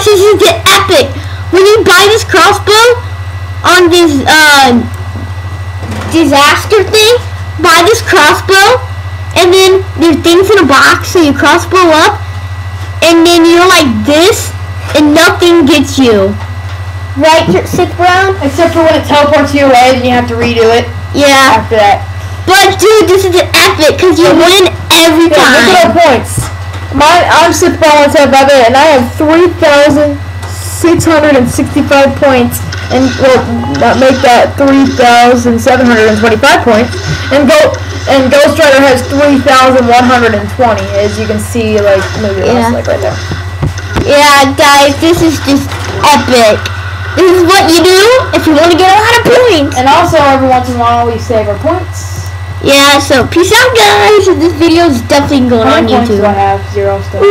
this is the epic. When you buy this crossbow on this disaster thing, buy this crossbow, and then there's things in a box, so you crossbow up, and then you're like this, and nothing gets you. Right, Sith Brown? Except for when it teleports you away, then you have to redo it. Yeah. After that. But dude, this is an epic because you win every time. Look at our points. I'm Sith Brown and I have 3,665 points, and that make that 3,725 points. And Ghost Rider has 3,120, as you can see, like maybe like right there. Yeah, guys, this is just epic. This is what you do if you want to get a lot of points. And also, every once in a while, we save our points. Yeah, so peace out, guys. This video is definitely going on YouTube. How many points do I have? 0 still.